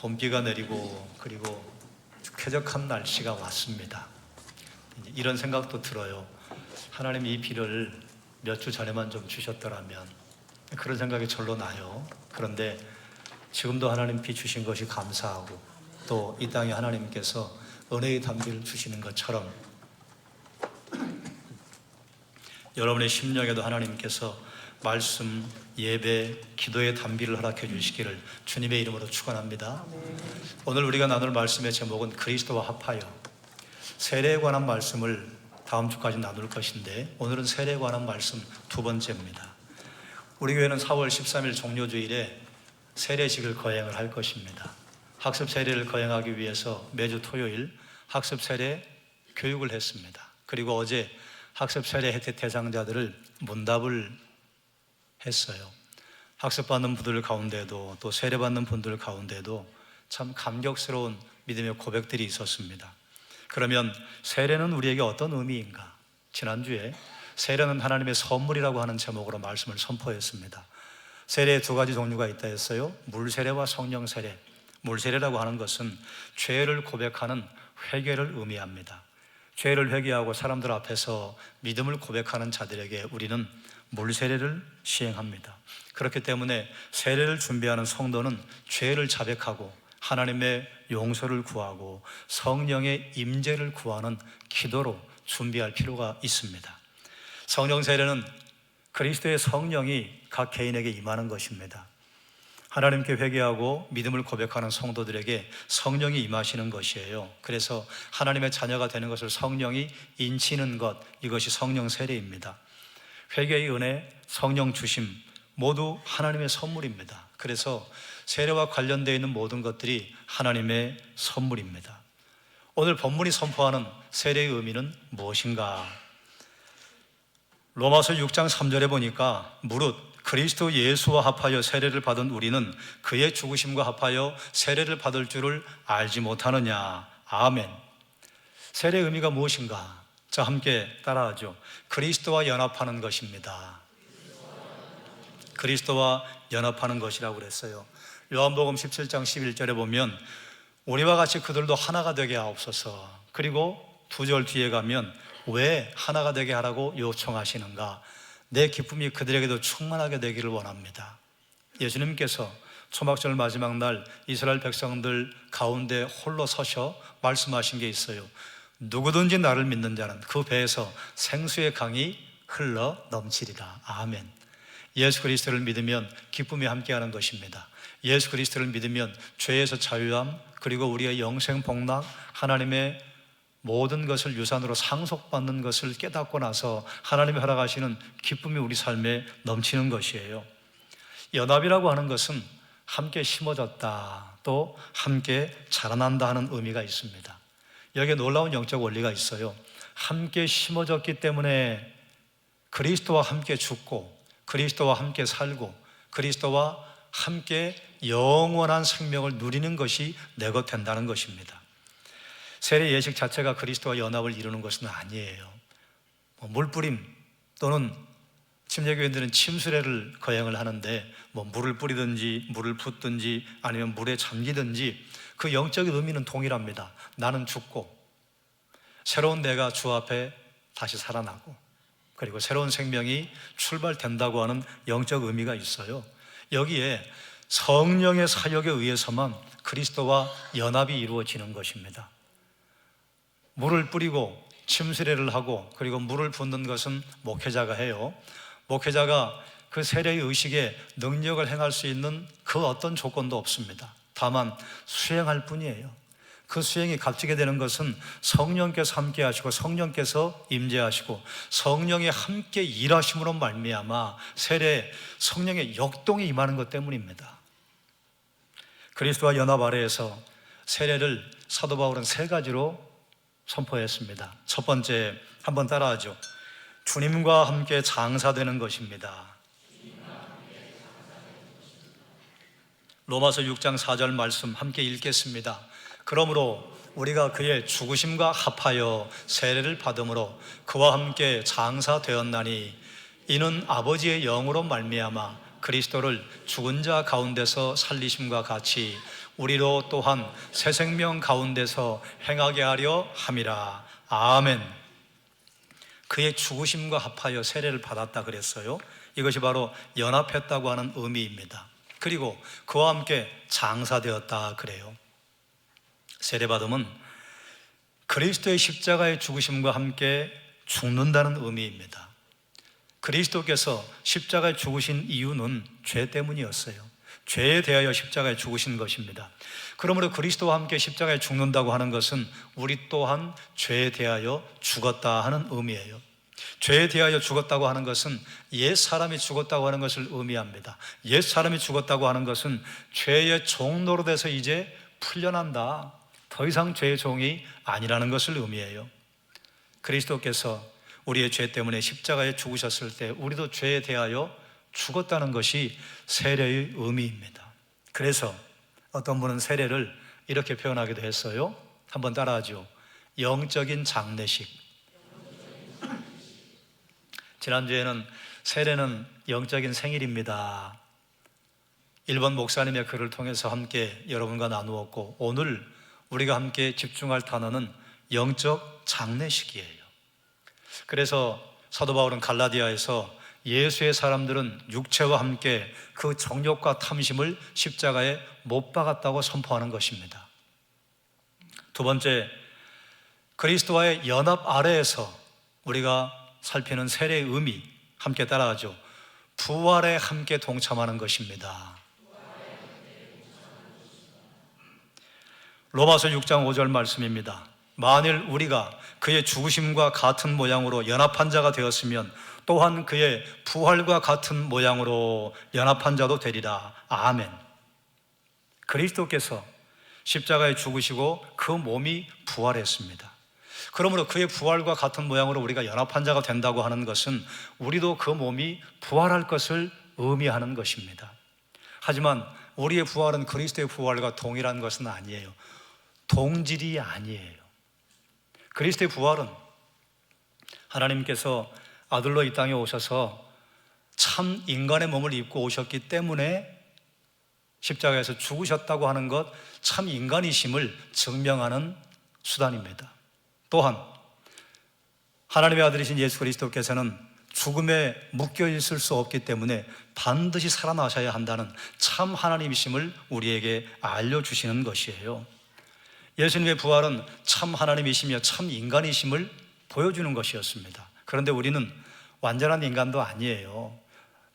봄비가 내리고 그리고 쾌적한 날씨가 왔습니다. 이런 생각도 들어요. 하나님 이 비를 몇 주 전에만 좀 주셨더라면, 그런 생각이 절로 나요. 그런데 지금도 하나님 비 주신 것이 감사하고, 또 이 땅에 하나님께서 은혜의 단비를 주시는 것처럼 여러분의 심령에도 하나님께서 말씀, 예배, 기도의 단비를 허락해 주시기를 주님의 이름으로 축원합니다. 오늘 우리가 나눌 말씀의 제목은 그리스도와 합하여. 세례에 관한 말씀을 다음 주까지 나눌 것인데, 오늘은 세례에 관한 말씀 두 번째입니다. 우리 교회는 4월 13일 종료주일에 세례식을 거행을 할 것입니다. 학습 세례를 거행하기 위해서 매주 토요일 학습 세례 교육을 했습니다. 그리고 어제 학습 세례 혜택 대상자들을 문답을 했어요. 학습받는 분들 가운데도, 또 세례받는 분들 가운데도 참 감격스러운 믿음의 고백들이 있었습니다. 그러면 세례는 우리에게 어떤 의미인가? 지난주에 세례는 하나님의 선물이라고 하는 제목으로 말씀을 선포했습니다. 세례에 두 가지 종류가 있다 했어요. 물세례와 성령 세례. 물세례라고 하는 것은 죄를 고백하는 회개를 의미합니다. 죄를 회개하고 사람들 앞에서 믿음을 고백하는 자들에게 우리는 물세례를 시행합니다. 그렇기 때문에 세례를 준비하는 성도는 죄를 자백하고 하나님의 용서를 구하고 성령의 임재를 구하는 기도로 준비할 필요가 있습니다. 성령 세례는 그리스도의 성령이 각 개인에게 임하는 것입니다. 하나님께 회개하고 믿음을 고백하는 성도들에게 성령이 임하시는 것이에요. 그래서 하나님의 자녀가 되는 것을 성령이 인치는 것, 이것이 성령 세례입니다. 회개의 은혜, 성령 주심 모두 하나님의 선물입니다. 그래서 세례와 관련되어 있는 모든 것들이 하나님의 선물입니다. 오늘 본문이 선포하는 세례의 의미는 무엇인가? 로마서 6장 3절에 보니까 무릇 그리스도 예수와 합하여 세례를 받은 우리는 그의 죽으심과 합하여 세례를 받을 줄을 알지 못하느냐. 아멘. 세례의 의미가 무엇인가? 자, 함께 따라하죠. 그리스도와 연합하는 것입니다. 그리스도와 연합하는 것이라고 그랬어요. 요한복음 17장 11절에 보면 우리와 같이 그들도 하나가 되게 하옵소서. 그리고 두 절 뒤에 가면 왜 하나가 되게 하라고 요청하시는가? 내 기쁨이 그들에게도 충만하게 되기를 원합니다. 예수님께서 초막절 마지막 날 이스라엘 백성들 가운데 홀로 서셔 말씀하신 게 있어요. 누구든지 나를 믿는 자는 그 배에서 생수의 강이 흘러 넘치리라. 아멘. 예수 그리스도를 믿으면 기쁨이 함께하는 것입니다. 예수 그리스도를 믿으면 죄에서 자유함, 그리고 우리의 영생 복락, 하나님의 모든 것을 유산으로 상속받는 것을 깨닫고 나서 하나님이 허락하시는 기쁨이 우리 삶에 넘치는 것이에요. 연합이라고 하는 것은 함께 심어졌다, 또 함께 자라난다 하는 의미가 있습니다. 여기에 놀라운 영적 원리가 있어요. 함께 심어졌기 때문에 그리스도와 함께 죽고 그리스도와 함께 살고 그리스도와 함께 영원한 생명을 누리는 것이 내 것 된다는 것입니다. 세례 예식 자체가 그리스도와 연합을 이루는 것은 아니에요. 물뿌림 또는 침례교인들은 침수례를 거행을 하는데 물을 뿌리든지 물을 붓든지 아니면 물에 잠기든지 그 영적인 의미는 동일합니다. 나는 죽고 새로운 내가 주 앞에 다시 살아나고 그리고 새로운 생명이 출발된다고 하는 영적 의미가 있어요. 여기에 성령의 사역에 의해서만 그리스도와 연합이 이루어지는 것입니다. 물을 뿌리고 침수례를 하고 그리고 물을 붓는 것은 목회자가 해요. 목회자가 그 세례의 의식에 능력을 행할 수 있는 그 어떤 조건도 없습니다. 다만 수행할 뿐이에요. 그 수행이 값지게 되는 것은 성령께서 함께 하시고 성령께서 임재하시고 성령이 함께 일하심으로 말미암아 세례 성령의 역동이 임하는 것 때문입니다. 그리스도와 연합 아래에서 세례를 사도 바울은 세 가지로 선포했습니다. 첫 번째, 한번 따라하죠. 주님과 함께 장사되는 것입니다. 로마서 6장 4절 말씀 함께 읽겠습니다. 그러므로 우리가 그의 죽으심과 합하여 세례를 받음으로 그와 함께 장사되었나니 이는 아버지의 영으로 말미암아 그리스도를 죽은 자 가운데서 살리심과 같이 우리로 또한 새 생명 가운데서 행하게 하려 함이라. 아멘. 그의 죽으심과 합하여 세례를 받았다 그랬어요. 이것이 바로 연합했다고 하는 의미입니다. 그리고 그와 함께 장사되었다 그래요. 세례받음은 그리스도의 십자가의 죽으심과 함께 죽는다는 의미입니다. 그리스도께서 십자가에 죽으신 이유는 죄 때문이었어요. 죄에 대하여 십자가에 죽으신 것입니다. 그러므로 그리스도와 함께 십자가에 죽는다고 하는 것은 우리 또한 죄에 대하여 죽었다 하는 의미예요. 죄에 대하여 죽었다고 하는 것은 옛 사람이 죽었다고 하는 것을 의미합니다. 옛 사람이 죽었다고 하는 것은 죄의 종로로 돼서 이제 풀려난다, 더 이상 죄의 종이 아니라는 것을 의미해요. 그리스도께서 우리의 죄 때문에 십자가에 죽으셨을 때 우리도 죄에 대하여 죽었다는 것이 세례의 의미입니다. 그래서 어떤 분은 세례를 이렇게 표현하기도 했어요. 한번 따라하죠. 영적인 장례식. 지난주에는 세례는 영적인 생일입니다, 일본 목사님의 글을 통해서 함께 여러분과 나누었고, 오늘 우리가 함께 집중할 단어는 영적 장례식이에요. 그래서 사도 바울은 갈라디아에서 예수의 사람들은 육체와 함께 그 정욕과 탐심을 십자가에 못 박았다고 선포하는 것입니다. 두 번째, 그리스도와의 연합 아래에서 우리가 살피는 세례의 의미, 함께 따라하죠. 부활에 함께 동참하는 것입니다. 로마서 6장 5절 말씀입니다. 만일 우리가 그의 죽으심과 같은 모양으로 연합한 자가 되었으면 또한 그의 부활과 같은 모양으로 연합한 자도 되리라. 아멘. 그리스도께서 십자가에 죽으시고 그 몸이 부활했습니다. 그러므로 그의 부활과 같은 모양으로 우리가 연합한 자가 된다고 하는 것은 우리도 그 몸이 부활할 것을 의미하는 것입니다. 하지만 우리의 부활은 그리스도의 부활과 동일한 것은 아니에요. 동질이 아니에요. 그리스도의 부활은 하나님께서 아들로 이 땅에 오셔서 참 인간의 몸을 입고 오셨기 때문에 십자가에서 죽으셨다고 하는 것, 참 인간이심을 증명하는 수단입니다. 또한 하나님의 아들이신 예수 그리스도께서는 죽음에 묶여 있을 수 없기 때문에 반드시 살아나셔야 한다는 참 하나님이심을 우리에게 알려주시는 것이에요. 예수님의 부활은 참 하나님이시며 참 인간이심을 보여주는 것이었습니다. 그런데 우리는 완전한 인간도 아니에요.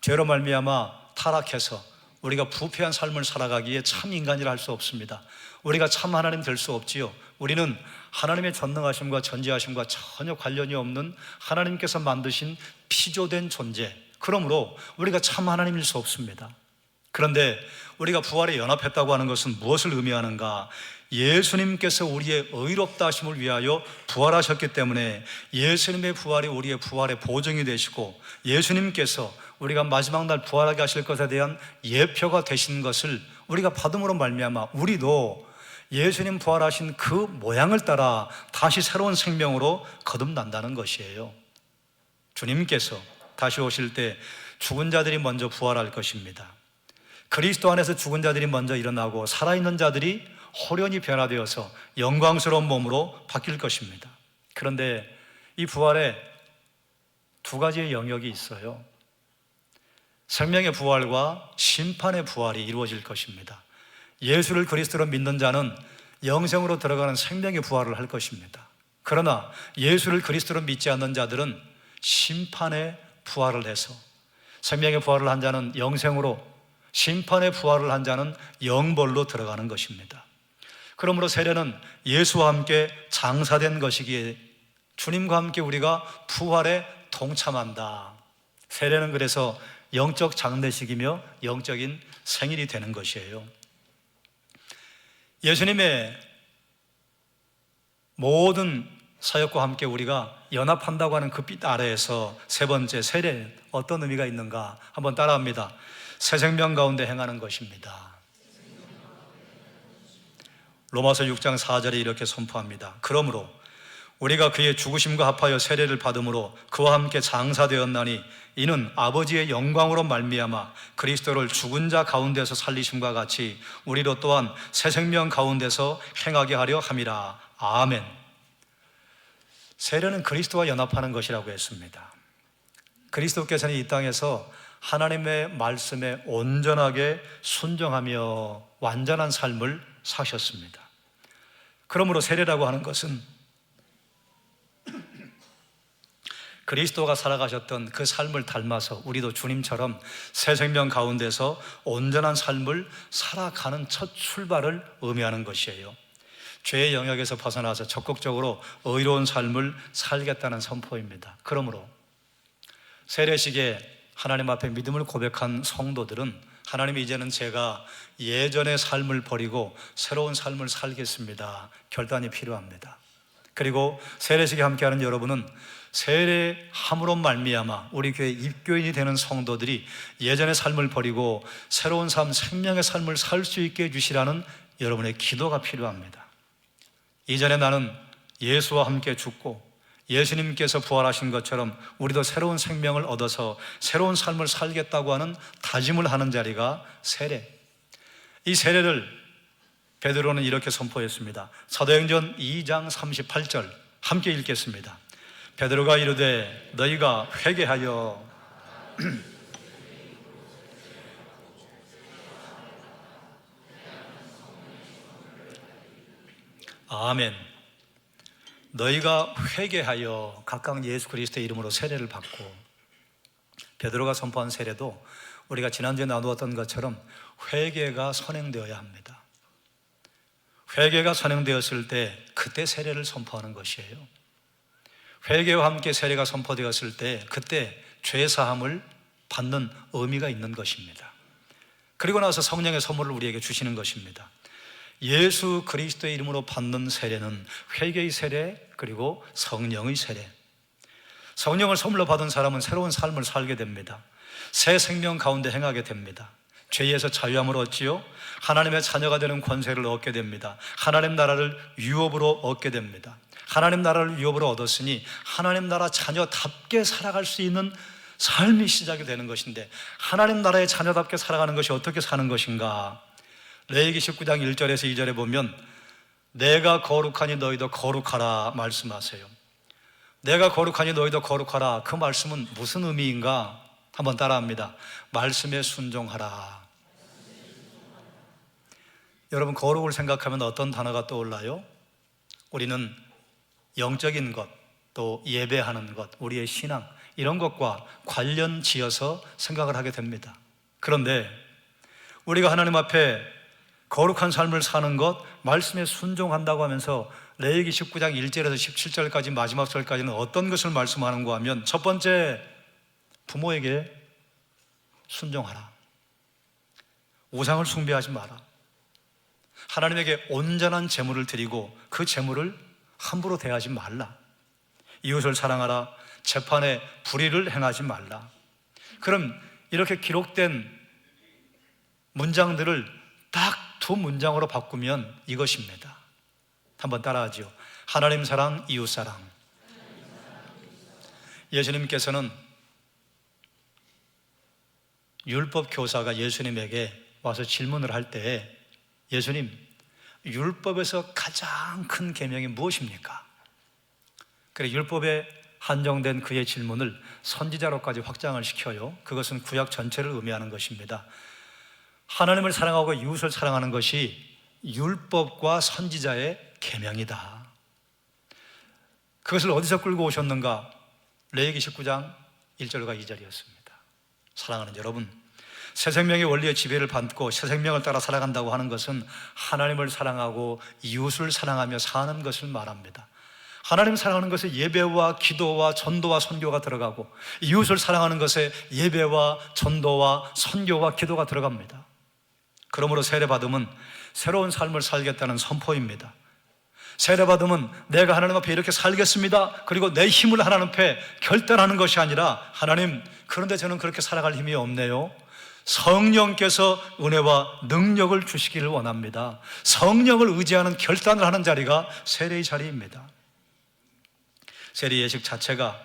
죄로 말미암아 타락해서 우리가 부패한 삶을 살아가기에 참 인간이라 할 수 없습니다. 우리가 참 하나님 될 수 없지요. 우리는 하나님의 전능하심과 전지하심과 전혀 관련이 없는 하나님께서 만드신 피조된 존재, 그러므로 우리가 참 하나님일 수 없습니다. 그런데 우리가 부활에 연합했다고 하는 것은 무엇을 의미하는가? 예수님께서 우리의 의롭다 하심을 위하여 부활하셨기 때문에 예수님의 부활이 우리의 부활의 보증이 되시고, 예수님께서 우리가 마지막 날 부활하게 하실 것에 대한 예표가 되신 것을 우리가 받음으로 말미암아 우리도 예수님 부활하신 그 모양을 따라 다시 새로운 생명으로 거듭난다는 것이에요. 주님께서 다시 오실 때 죽은 자들이 먼저 부활할 것입니다. 그리스도 안에서 죽은 자들이 먼저 일어나고 살아있는 자들이 호련히 변화되어서 영광스러운 몸으로 바뀔 것입니다. 그런데 이 부활에 두 가지의 영역이 있어요. 생명의 부활과 심판의 부활이 이루어질 것입니다. 예수를 그리스도로 믿는 자는 영생으로 들어가는 생명의 부활을 할 것입니다. 그러나 예수를 그리스도로 믿지 않는 자들은 심판의 부활을 해서, 생명의 부활을 한 자는 영생으로, 심판의 부활을 한 자는 영벌로 들어가는 것입니다. 그러므로 세례는 예수와 함께 장사된 것이기에 주님과 함께 우리가 부활에 동참한다. 세례는 그래서 영적 장례식이며 영적인 생일이 되는 것이에요. 예수님의 모든 사역과 함께 우리가 연합한다고 하는 그 빛 아래에서 세 번째 세례, 어떤 의미가 있는가? 한번 따라합니다. 새 생명 가운데 행하는 것입니다. 로마서 6장 4절에 이렇게 선포합니다. 그러므로 우리가 그의 죽으심과 합하여 세례를 받음으로 그와 함께 장사되었나니 이는 아버지의 영광으로 말미암아 그리스도를 죽은 자 가운데서 살리심과 같이 우리로 또한 새 생명 가운데서 행하게 하려 함이라. 아멘. 세례는 그리스도와 연합하는 것이라고 했습니다. 그리스도께서는 이 땅에서 하나님의 말씀에 온전하게 순종하며 완전한 삶을 사셨습니다. 그러므로 세례라고 하는 것은 그리스도가 살아가셨던 그 삶을 닮아서 우리도 주님처럼 새 생명 가운데서 온전한 삶을 살아가는 첫 출발을 의미하는 것이에요. 죄의 영역에서 벗어나서 적극적으로 의로운 삶을 살겠다는 선포입니다. 그러므로 세례식에 하나님 앞에 믿음을 고백한 성도들은 하나님이 이제는 제가 예전의 삶을 버리고 새로운 삶을 살겠습니다, 결단이 필요합니다. 그리고 세례식에 함께하는 여러분은 세례함으로 말미암아 우리 교회 입교인이 되는 성도들이 예전의 삶을 버리고 새로운 삶, 생명의 삶을 살 수 있게 해주시라는 여러분의 기도가 필요합니다. 이전에 나는 예수와 함께 죽고 예수님께서 부활하신 것처럼 우리도 새로운 생명을 얻어서 새로운 삶을 살겠다고 하는 다짐을 하는 자리가 세례. 이 세례를 베드로는 이렇게 선포했습니다. 사도행전 2장 38절 함께 읽겠습니다. 베드로가 이르되 너희가 회개하여 아멘. 너희가 회개하여 각각 예수 그리스도의 이름으로 세례를 받고, 베드로가 선포한 세례도 우리가 지난주에 나누었던 것처럼 회개가 선행되어야 합니다. 회개가 선행되었을 때 그때 세례를 선포하는 것이에요. 회개와 함께 세례가 선포되었을 때 그때 죄사함을 받는 의미가 있는 것입니다. 그리고 나서 성령의 선물을 우리에게 주시는 것입니다. 예수 그리스도의 이름으로 받는 세례는 회개의 세례, 그리고 성령의 세례. 성령을 선물로 받은 사람은 새로운 삶을 살게 됩니다. 새 생명 가운데 행하게 됩니다. 죄에서 자유함을 얻지요, 하나님의 자녀가 되는 권세를 얻게 됩니다. 하나님 나라를 유업으로 얻게 됩니다. 하나님 나라를 유업으로 얻었으니 하나님 나라 자녀답게 살아갈 수 있는 삶이 시작이 되는 것인데, 하나님 나라의 자녀답게 살아가는 것이 어떻게 사는 것인가? 레위기 19장 1절에서 2절에 보면 내가 거룩하니 너희도 거룩하라 말씀하세요. 내가 거룩하니 너희도 거룩하라, 그 말씀은 무슨 의미인가? 한번 따라합니다. 말씀에 순종하라. 여러분, 거룩을 생각하면 어떤 단어가 떠올라요? 우리는 영적인 것, 또 예배하는 것, 우리의 신앙, 이런 것과 관련 지어서 생각을 하게 됩니다. 그런데 우리가 하나님 앞에 거룩한 삶을 사는 것, 말씀에 순종한다고 하면서 레위기 19장 1절에서 17절까지 마지막 절까지는 어떤 것을 말씀하는가 하면, 첫 번째, 부모에게 순종하라. 우상을 숭배하지 마라. 하나님에게 온전한 제물을 드리고 그 제물을 함부로 대하지 말라. 이웃을 사랑하라. 재판에 불의를 행하지 말라. 그럼 이렇게 기록된 문장들을 딱 두 문장으로 바꾸면 이것입니다. 한번 따라하죠. 하나님 사랑, 이웃 사랑. 예수님께서는 율법 교사가 예수님에게 와서 질문을 할 때, 예수님, 율법에서 가장 큰 계명이 무엇입니까? 그래, 율법에 한정된 그의 질문을 선지자로까지 확장을 시켜요. 그것은 구약 전체를 의미하는 것입니다. 하나님을 사랑하고 이웃을 사랑하는 것이 율법과 선지자의 계명이다. 그것을 어디서 끌고 오셨는가? 레위기 19장 1절과 2절이었습니다. 사랑하는 여러분, 새 생명의 원리의 지배를 받고 새 생명을 따라 살아간다고 하는 것은 하나님을 사랑하고 이웃을 사랑하며 사는 것을 말합니다. 하나님 사랑하는 것에 예배와 기도와 전도와 선교가 들어가고, 이웃을 사랑하는 것에 예배와 전도와 선교와 기도가 들어갑니다. 그러므로 세례받음은 새로운 삶을 살겠다는 선포입니다. 세례받음은 내가 하나님 앞에 이렇게 살겠습니다, 그리고 내 힘을 하나님 앞에 결단하는 것이 아니라, 하나님, 그런데 저는 그렇게 살아갈 힘이 없네요. 성령께서 은혜와 능력을 주시기를 원합니다. 성령을 의지하는 결단을 하는 자리가 세례의 자리입니다. 세례 예식 자체가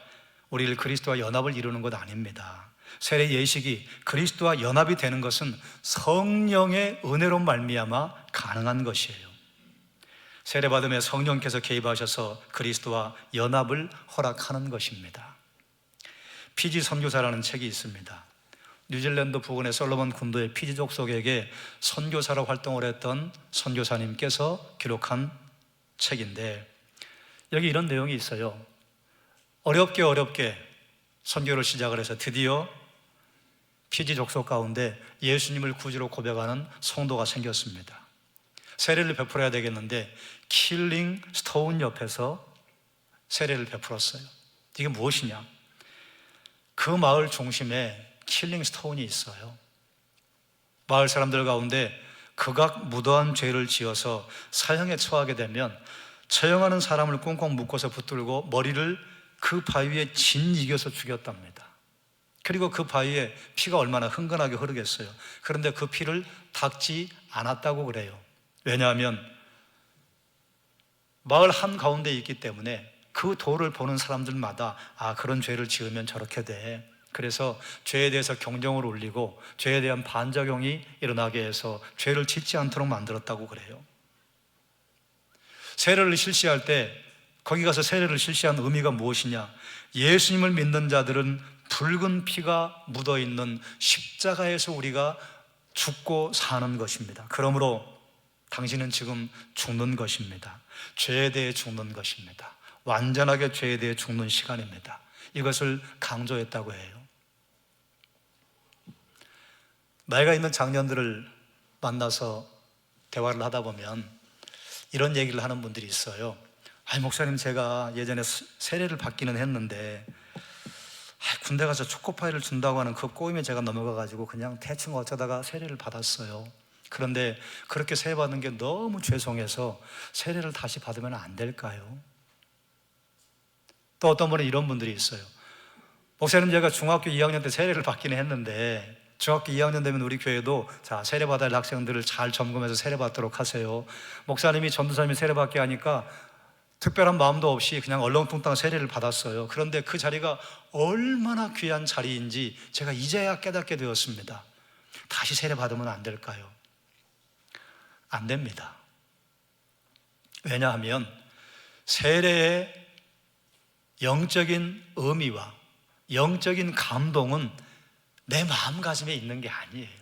우리를 그리스도와 연합을 이루는 것 아닙니다. 세례 예식이 그리스도와 연합이 되는 것은 성령의 은혜로 말미암아 가능한 것이에요. 세례받음에 성령께서 개입하셔서 그리스도와 연합을 허락하는 것입니다. 피지 선교사라는 책이 있습니다. 뉴질랜드 부근의 솔로몬 군도의 피지 족속에게 선교사로 활동을 했던 선교사님께서 기록한 책인데, 여기 이런 내용이 있어요. 어렵게 선교를 시작을 해서 드디어 피지 족속 가운데 예수님을 구주로 고백하는 성도가 생겼습니다. 세례를 베풀어야 되겠는데 킬링 스토운 옆에서 세례를 베풀었어요. 이게 무엇이냐? 그 마을 중심에 킬링 스토운이 있어요. 마을 사람들 가운데 극악 무도한 죄를 지어서 사형에 처하게 되면 처형하는 사람을 꽁꽁 묶어서 붙들고 머리를 그 바위에 짓이겨서 죽였답니다. 그리고 그 바위에 피가 얼마나 흥건하게 흐르겠어요. 그런데 그 피를 닦지 않았다고 그래요. 왜냐하면 마을 한가운데 있기 때문에 그 도를 보는 사람들마다 그런 죄를 지으면 저렇게 돼. 그래서 죄에 대해서 경종을 울리고 죄에 대한 반작용이 일어나게 해서 죄를 짓지 않도록 만들었다고 그래요. 세례를 실시할 때 거기 가서 세례를 실시한 의미가 무엇이냐? 예수님을 믿는 자들은 붉은 피가 묻어있는 십자가에서 우리가 죽고 사는 것입니다. 그러므로 당신은 지금 죽는 것입니다. 죄에 대해 죽는 것입니다. 완전하게 죄에 대해 죽는 시간입니다. 이것을 강조했다고 해요. 나이가 있는 장년들을 만나서 대화를 하다 보면 이런 얘기를 하는 분들이 있어요. 목사님, 제가 예전에 세례를 받기는 했는데 군대 가서 초코파이를 준다고 하는 그 꼬임에 제가 넘어가가지고 그냥 대충 어쩌다가 세례를 받았어요. 그런데 그렇게 세례 받는 게 너무 죄송해서 세례를 다시 받으면 안 될까요? 또 어떤 분은 이런 분들이 있어요. 목사님, 제가 중학교 2학년 때 세례를 받기는 했는데 중학교 2학년 되면 우리 교회도 세례 받아야 할 학생들을 잘 점검해서 세례 받도록 하세요. 목사님이 전도사님이 세례 받게 하니까 특별한 마음도 없이 그냥 얼렁뚱땅 세례를 받았어요. 그런데 그 자리가 얼마나 귀한 자리인지 제가 이제야 깨닫게 되었습니다. 다시 세례 받으면 안 될까요? 안 됩니다. 왜냐하면 세례의 영적인 의미와 영적인 감동은 내 마음가짐에 있는 게 아니에요.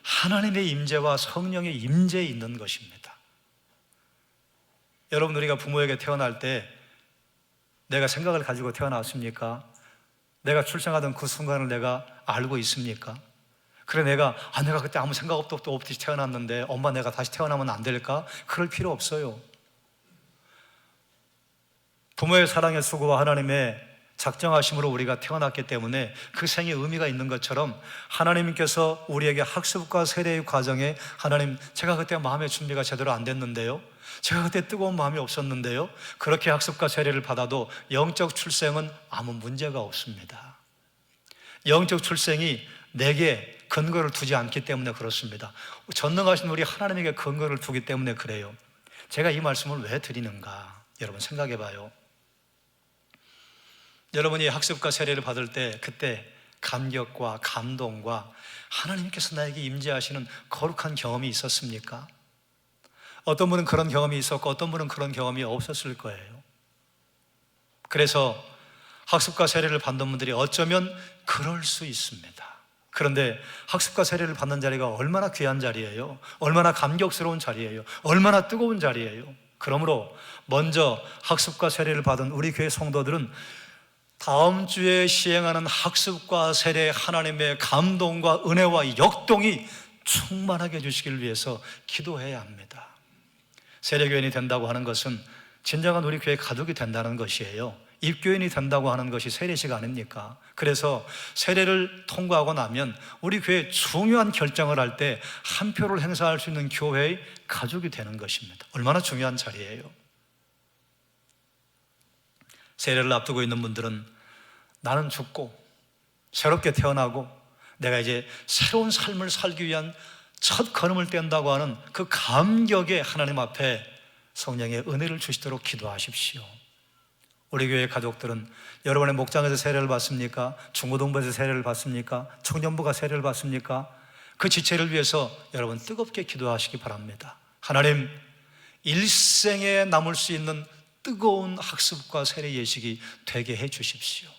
하나님의 임재와 성령의 임재에 있는 것입니다. 여러분, 우리가 부모에게 태어날 때 내가 생각을 가지고 태어났습니까? 내가 출생하던 그 순간을 내가 알고 있습니까? 그래 내가 그때 아무 생각 없듯이 태어났는데 엄마 내가 다시 태어나면 안 될까? 그럴 필요 없어요. 부모의 사랑의 수고와 하나님의 작정하심으로 우리가 태어났기 때문에 그 생에 의미가 있는 것처럼 하나님께서 우리에게 학습과 세례의 과정에 하나님, 제가 그때 마음의 준비가 제대로 안 됐는데요, 제가 그때 뜨거운 마음이 없었는데요, 그렇게 학습과 세례를 받아도 영적 출생은 아무 문제가 없습니다. 영적 출생이 내게 근거를 두지 않기 때문에 그렇습니다. 전능하신 우리 하나님에게 근거를 두기 때문에 그래요. 제가 이 말씀을 왜 드리는가? 여러분 생각해 봐요. 여러분이 학습과 세례를 받을 때 그때 감격과 감동과 하나님께서 나에게 임재하시는 거룩한 경험이 있었습니까? 어떤 분은 그런 경험이 있었고 어떤 분은 그런 경험이 없었을 거예요. 그래서 학습과 세례를 받는 분들이 어쩌면 그럴 수 있습니다. 그런데 학습과 세례를 받는 자리가 얼마나 귀한 자리예요. 얼마나 감격스러운 자리예요. 얼마나 뜨거운 자리예요. 그러므로 먼저 학습과 세례를 받은 우리 교회 성도들은 다음 주에 시행하는 학습과 세례 하나님의 감동과 은혜와 역동이 충만하게 해주시길 위해서 기도해야 합니다. 세례교인이 된다고 하는 것은 진정한 우리 교회 가족이 된다는 것이에요. 입교인이 된다고 하는 것이 세례식 아닙니까? 그래서 세례를 통과하고 나면 우리 교회 중요한 결정을 할 때 한 표를 행사할 수 있는 교회의 가족이 되는 것입니다. 얼마나 중요한 자리예요. 세례를 앞두고 있는 분들은 나는 죽고 새롭게 태어나고 내가 이제 새로운 삶을 살기 위한 첫 걸음을 뗀다고 하는 그 감격에 하나님 앞에 성령의 은혜를 주시도록 기도하십시오. 우리 교회 가족들은 여러분의 목장에서 세례를 받습니까? 중고등부에서 세례를 받습니까? 청년부가 세례를 받습니까? 그 지체를 위해서 여러분 뜨겁게 기도하시기 바랍니다. 하나님, 일생에 남을 수 있는 뜨거운 학습과 세례 예식이 되게 해 주십시오.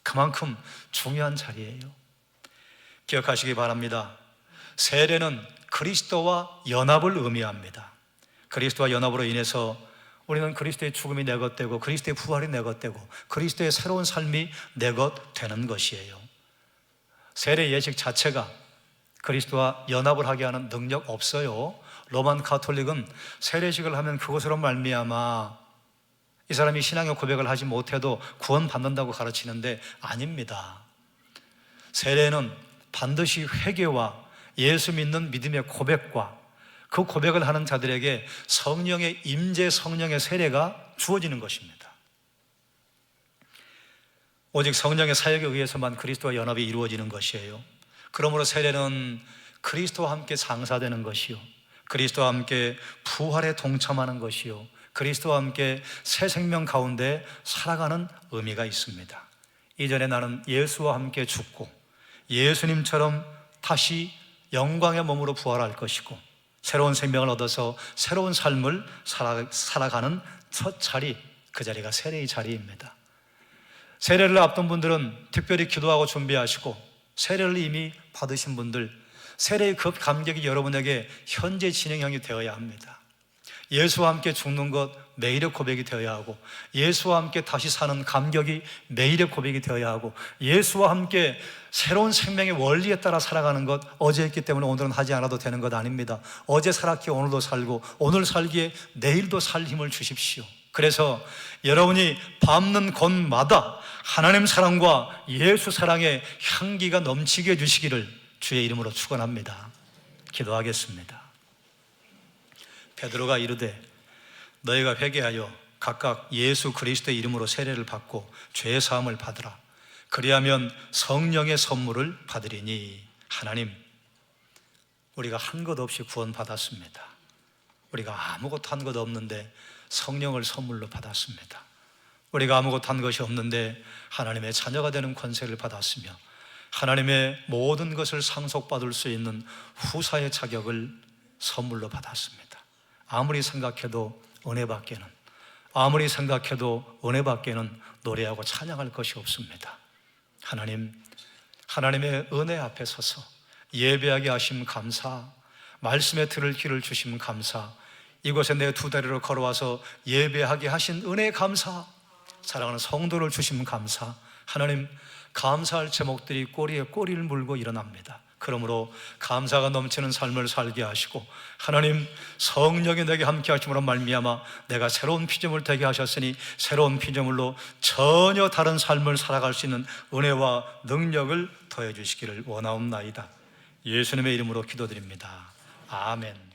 그만큼 중요한 자리예요. 기억하시기 바랍니다. 세례는 그리스도와 연합을 의미합니다. 그리스도와 연합으로 인해서 우리는 그리스도의 죽음이 내 것 되고 그리스도의 부활이 내 것 되고 그리스도의 새로운 삶이 내 것 되는 것이에요. 세례 예식 자체가 그리스도와 연합을 하게 하는 능력 없어요. 로만 가톨릭은 세례식을 하면 그것으로 말미암아 이 사람이 신앙의 고백을 하지 못해도 구원받는다고 가르치는데 아닙니다. 세례는 반드시 회개와 예수 믿는 믿음의 고백과 그 고백을 하는 자들에게 성령의 임재, 성령의 세례가 주어지는 것입니다. 오직 성령의 사역에 의해서만 그리스도와 연합이 이루어지는 것이에요. 그러므로 세례는 그리스도와 함께 장사되는 것이요, 그리스도와 함께 부활에 동참하는 것이요, 그리스도와 함께 새 생명 가운데 살아가는 의미가 있습니다. 이전에 나는 예수와 함께 죽고 예수님처럼 다시 영광의 몸으로 부활할 것이고 새로운 생명을 얻어서 새로운 삶을 살아가는 첫 자리, 그 자리가 세례의 자리입니다. 세례를 앞둔 분들은 특별히 기도하고 준비하시고, 세례를 이미 받으신 분들, 세례의 그 감격이 여러분에게 현재 진행형이 되어야 합니다. 예수와 함께 죽는 것 매일의 고백이 되어야 하고, 예수와 함께 다시 사는 감격이 매일의 고백이 되어야 하고, 예수와 함께 새로운 생명의 원리에 따라 살아가는 것, 어제 했기 때문에 오늘은 하지 않아도 되는 것 아닙니다. 어제 살았기에 오늘도 살고, 오늘 살기에 내일도 살 힘을 주십시오. 그래서 여러분이 밟는 곳마다 하나님 사랑과 예수 사랑의 향기가 넘치게 해주시기를 주의 이름으로 축원합니다. 기도하겠습니다. 베드로가 이르되 너희가 회개하여 각각 예수 그리스도의 이름으로 세례를 받고 죄의 사함을 받으라. 그리하면 성령의 선물을 받으리니. 하나님, 우리가 한 것 없이 구원받았습니다. 우리가 아무것도 한 것 없는데 성령을 선물로 받았습니다. 우리가 아무것도 한 것이 없는데 하나님의 자녀가 되는 권세를 받았으며 하나님의 모든 것을 상속받을 수 있는 후사의 자격을 선물로 받았습니다. 아무리 생각해도 은혜밖에는, 아무리 생각해도 은혜밖에는 노래하고 찬양할 것이 없습니다. 하나님, 하나님의 은혜 앞에 서서 예배하게 하심 감사, 말씀에 들을 길을 주심 감사, 이곳에 내 두 다리로 걸어와서 예배하게 하신 은혜 감사, 사랑하는 성도를 주심 감사. 하나님, 감사할 제목들이 꼬리에 꼬리를 물고 일어납니다. 그러므로 감사가 넘치는 삶을 살게 하시고, 하나님 성령이 내게 함께 하심으로 말미암아 내가 새로운 피조물 되게 하셨으니 새로운 피조물로 전혀 다른 삶을 살아갈 수 있는 은혜와 능력을 더해 주시기를 원하옵나이다. 예수님의 이름으로 기도드립니다. 아멘.